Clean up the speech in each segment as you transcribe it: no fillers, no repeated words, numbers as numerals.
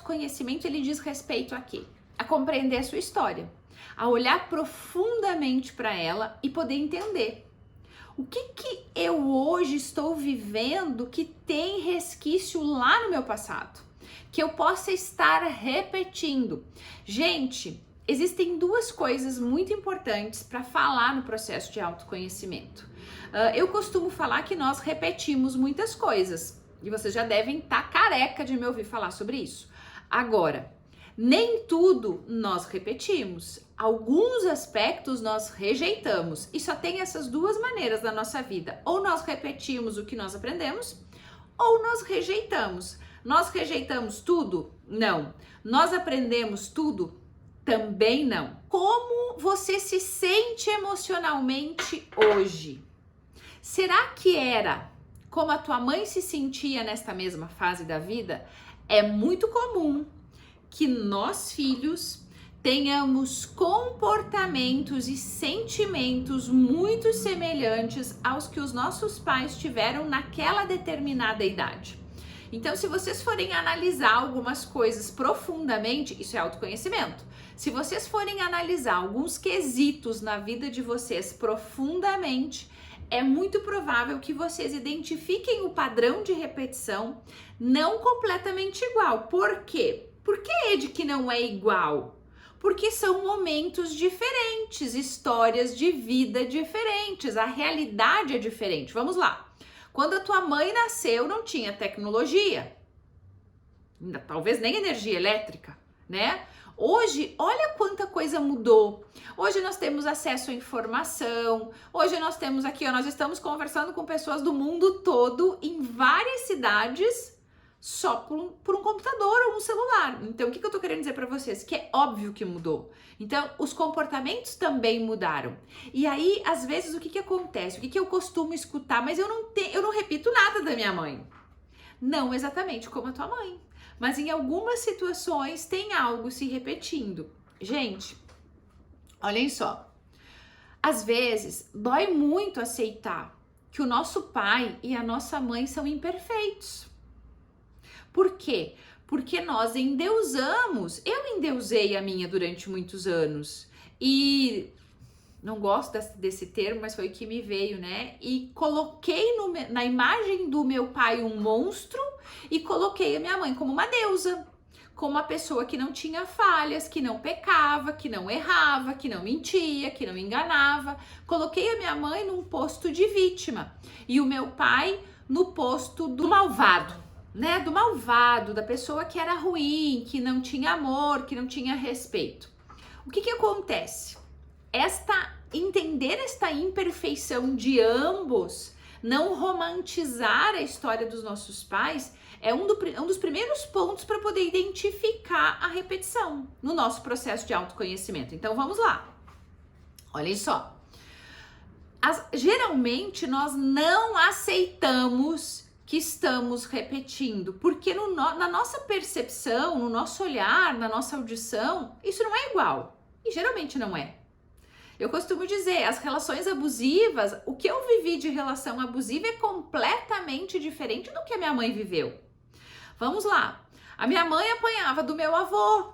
autoconhecimento, ele diz respeito a quê? A compreender a sua história, a olhar profundamente para ela e poder entender. O que eu hoje estou vivendo que tem resquício lá no meu passado? Que eu possa estar repetindo. Gente, existem duas coisas muito importantes para falar no processo de autoconhecimento. Eu costumo falar que nós repetimos muitas coisas e vocês já devem estar careca de me ouvir falar sobre isso. Agora, nem tudo nós repetimos. Alguns aspectos nós rejeitamos e só tem essas duas maneiras na nossa vida. Ou nós repetimos o que nós aprendemos, ou nós rejeitamos. Nós rejeitamos tudo? Não. Nós aprendemos tudo? Também não. Como você se sente emocionalmente hoje? Será que era como a tua mãe se sentia nesta mesma fase da vida? É muito comum que nós, filhos, tenhamos comportamentos e sentimentos muito semelhantes aos que os nossos pais tiveram naquela determinada idade. Então, se vocês forem analisar algumas coisas profundamente, isso é autoconhecimento. Se vocês forem analisar alguns quesitos na vida de vocês profundamente, é muito provável que vocês identifiquem o padrão de repetição não completamente igual. Por quê? Por que, Ed, que não é igual? Porque são momentos diferentes, histórias de vida diferentes, a realidade é diferente. Vamos lá. Quando a tua mãe nasceu, não tinha tecnologia, talvez nem energia elétrica, né? Hoje, olha quanta coisa mudou. Hoje nós temos acesso à informação, hoje nós temos aqui, ó, nós estamos conversando com pessoas do mundo todo, em várias cidades, só por um computador ou um celular. Então, o que eu tô querendo dizer para vocês? Que é óbvio que mudou. Então, os comportamentos também mudaram. E aí, às vezes, o que acontece? O que eu costumo escutar? Mas eu não repito nada da minha mãe. Não exatamente como a tua mãe. Mas em algumas situações tem algo se repetindo. Gente, olhem só. Às vezes, dói muito aceitar que o nosso pai e a nossa mãe são imperfeitos. Por quê? Porque nós endeusamos. Eu endeusei a minha durante muitos anos. E não gosto desse termo, mas foi o que me veio, né? E coloquei na imagem do meu pai um monstro e coloquei a minha mãe como uma deusa. Como uma pessoa que não tinha falhas, que não pecava, que não errava, que não mentia, que não enganava. Coloquei a minha mãe num posto de vítima e o meu pai no posto do malvado. Né, do malvado, da pessoa que era ruim, que não tinha amor, que não tinha respeito. O que acontece? Entender esta imperfeição de ambos, não romantizar a história dos nossos pais, é um dos primeiros pontos para poder identificar a repetição no nosso processo de autoconhecimento. Então vamos lá. Olhem só. Geralmente nós não aceitamos que estamos repetindo, porque na nossa percepção, no nosso olhar, na nossa audição, isso não é igual, e geralmente não é. Eu costumo dizer, as relações abusivas, o que eu vivi de relação abusiva é completamente diferente do que a minha mãe viveu. Vamos lá, a minha mãe apanhava do meu avô,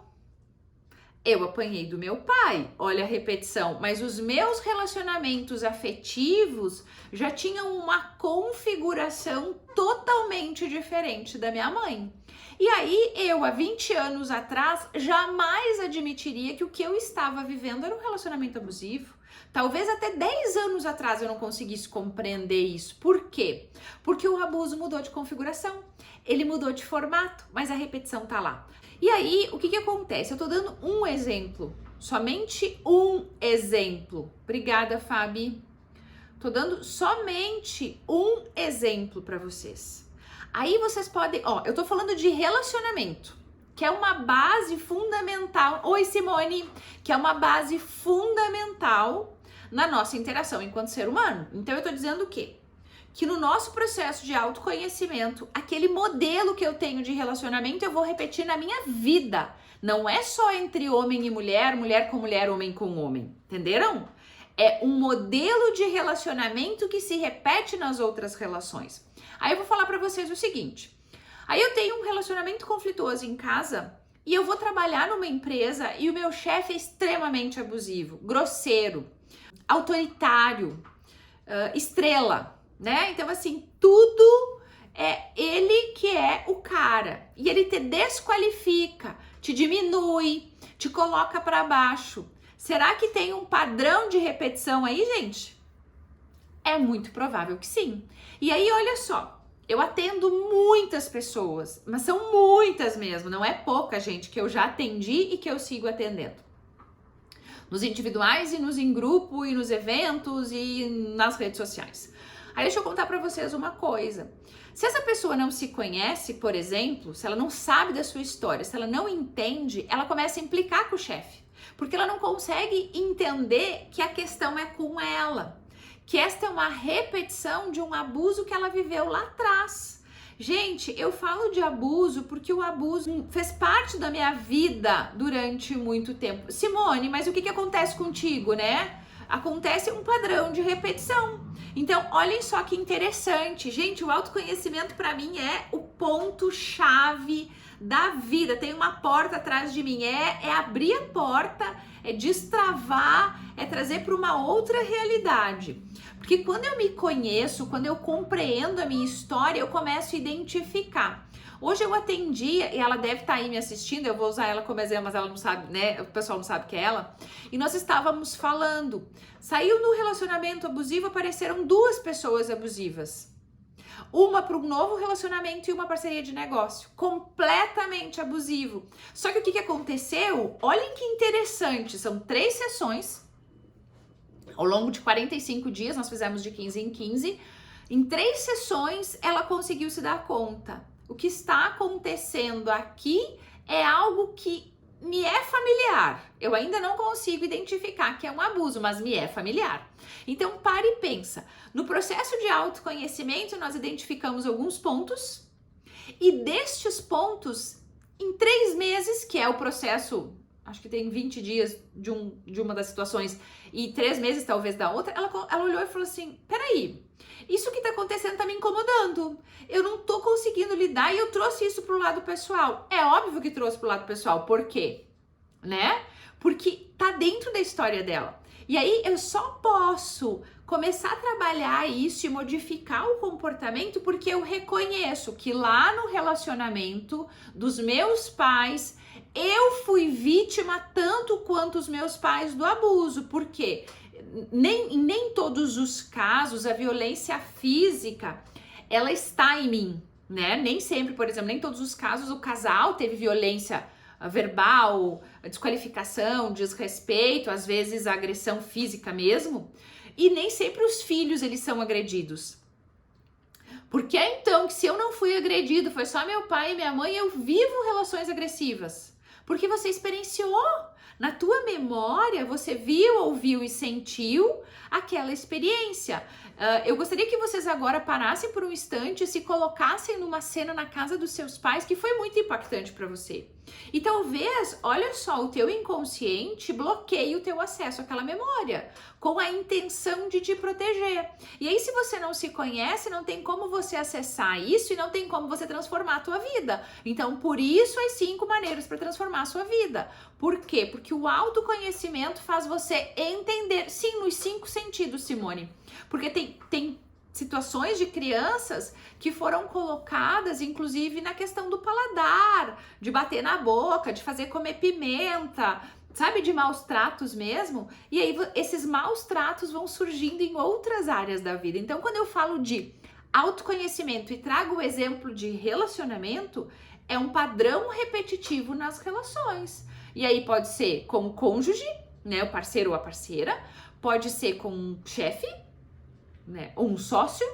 eu apanhei do meu pai, olha a repetição, mas os meus relacionamentos afetivos já tinham uma configuração totalmente diferente da minha mãe. E aí eu, há 20 anos atrás, jamais admitiria que o que eu estava vivendo era um relacionamento abusivo. Talvez até 10 anos atrás eu não conseguisse compreender isso. Por quê? Porque o abuso mudou de configuração, ele mudou de formato, mas a repetição tá lá. E aí, o que acontece? Eu tô dando um exemplo, somente um exemplo. Obrigada, Fabi. Tô dando somente um exemplo para vocês. Aí vocês podem, ó, eu tô falando de relacionamento, que é uma base fundamental. Oi, Simone, que é uma base fundamental na nossa interação enquanto ser humano. Então eu tô dizendo o quê? Que no nosso processo de autoconhecimento, aquele modelo que eu tenho de relacionamento, eu vou repetir na minha vida. Não é só entre homem e mulher, mulher com mulher, homem com homem. Entenderam? É um modelo de relacionamento que se repete nas outras relações. Aí eu vou falar pra vocês o seguinte. Aí eu tenho um relacionamento conflituoso em casa e eu vou trabalhar numa empresa e o meu chefe é extremamente abusivo, grosseiro, autoritário, estrela, né? Então, assim, tudo é ele que é o cara. E ele te desqualifica, te diminui, te coloca para baixo. Será que tem um padrão de repetição aí, gente? É muito provável que sim. E aí, olha só, eu atendo muitas pessoas, mas são muitas mesmo, não é pouca gente que eu já atendi e que eu sigo atendendo. Nos individuais e nos em grupo e nos eventos e nas redes sociais. Aí deixa eu contar pra vocês uma coisa. Se essa pessoa não se conhece, por exemplo, se ela não sabe da sua história, se ela não entende, ela começa a implicar com o chefe. Porque ela não consegue entender que a questão é com ela. Que esta é uma repetição de um abuso que ela viveu lá atrás. Gente, eu falo de abuso porque o abuso fez parte da minha vida durante muito tempo. Simone, mas o que acontece contigo, né? Acontece um padrão de repetição. Então, olhem só que interessante. Gente, o autoconhecimento para mim é o ponto-chave da vida. Tem uma porta atrás de mim. É abrir a porta, é destravar, é trazer para uma outra realidade. Porque quando eu me conheço, quando eu compreendo a minha história, eu começo a identificar. Hoje eu atendi, e ela deve estar aí me assistindo, eu vou usar ela como exemplo, mas ela não sabe, né? O pessoal não sabe que é ela. E nós estávamos falando. Saiu no relacionamento abusivo, apareceram duas pessoas abusivas. Uma para um novo relacionamento e uma parceria de negócio. Completamente abusivo. Só que o que aconteceu? Olhem que interessante, são 3 sessões. Ao longo de 45 dias, nós fizemos de 15 em 15. Em 3 sessões, ela conseguiu se dar conta. O que está acontecendo aqui é algo que me é familiar. Eu ainda não consigo identificar que é um abuso, mas me é familiar. Então, pare e pensa. No processo de autoconhecimento, nós identificamos alguns pontos. E destes pontos, em 3 meses, que é o processo... acho que tem 20 dias de uma das situações e 3 meses talvez da outra, ela olhou e falou assim, peraí, isso que tá acontecendo tá me incomodando, eu não tô conseguindo lidar e eu trouxe isso pro lado pessoal. É óbvio que trouxe pro lado pessoal, por quê? Né? Porque tá dentro da história dela. E aí eu só posso começar a trabalhar isso e modificar o comportamento porque eu reconheço que lá no relacionamento dos meus pais eu fui vítima tanto quanto os meus pais do abuso, porque nem todos os casos a violência física ela está em mim, né? Nem sempre, por exemplo, nem todos os casos o casal teve violência verbal, desqualificação, desrespeito, às vezes agressão física mesmo, e nem sempre os filhos eles são agredidos. Por que então que se eu não fui agredido, foi só meu pai e minha mãe, eu vivo relações agressivas? Porque você experienciou, na tua memória, você viu, ouviu e sentiu aquela experiência. Eu gostaria que vocês agora parassem por um instante e se colocassem numa cena na casa dos seus pais que foi muito impactante para você. E talvez, olha só, o teu inconsciente bloqueie o teu acesso àquela memória, com a intenção de te proteger. E aí, se você não se conhece, não tem como você acessar isso e não tem como você transformar a tua vida. Então, por isso, as 5 maneiras para transformar a sua vida. Por quê? Porque o autoconhecimento faz você entender, sim, nos 5 sentidos, Simone. Porque tem situações de crianças que foram colocadas, inclusive, na questão do paladar, de bater na boca, de fazer comer pimenta, sabe, de maus tratos mesmo. E aí esses maus tratos vão surgindo em outras áreas da vida. Então, quando eu falo de autoconhecimento e trago o exemplo de relacionamento, é um padrão repetitivo nas relações. E aí pode ser com o cônjuge, né, o parceiro ou a parceira, pode ser com um chefe, né, ou um sócio,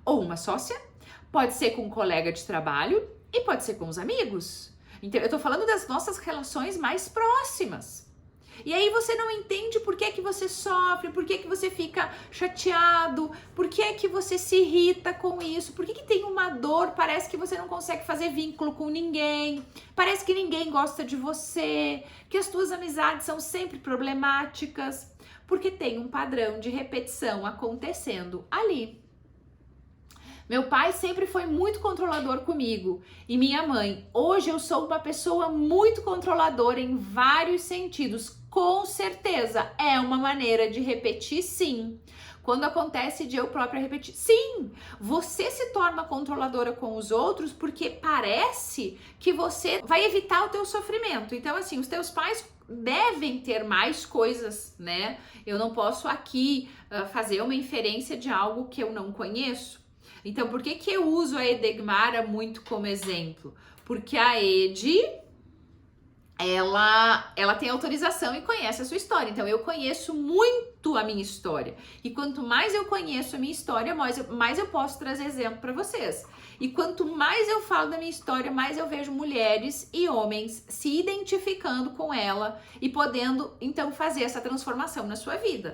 ou uma sócia, pode ser com um colega de trabalho e pode ser com os amigos. Então, eu tô falando das nossas relações mais próximas. E aí você não entende por que você sofre, por que você fica chateado, por que você se irrita com isso, por que tem uma dor, parece que você não consegue fazer vínculo com ninguém, parece que ninguém gosta de você, que as tuas amizades são sempre problemáticas. Porque tem um padrão de repetição acontecendo ali. Meu pai sempre foi muito controlador comigo e minha mãe. Hoje eu sou uma pessoa muito controladora em vários sentidos. Com certeza é uma maneira de repetir, sim. Quando acontece de eu própria repetir, sim, você se torna controladora com os outros porque parece que você vai evitar o teu sofrimento. Então, assim, os teus pais devem ter mais coisas, né? Eu não posso aqui fazer uma inferência de algo que eu não conheço. Então, por que eu uso a Edegmara muito como exemplo? Porque a Ed, ela tem autorização e conhece a sua história. Então, eu conheço muito a minha história. E quanto mais eu conheço a minha história, mais eu posso trazer exemplo para vocês. E quanto mais eu falo da minha história, mais eu vejo mulheres e homens se identificando com ela e podendo, então, fazer essa transformação na sua vida.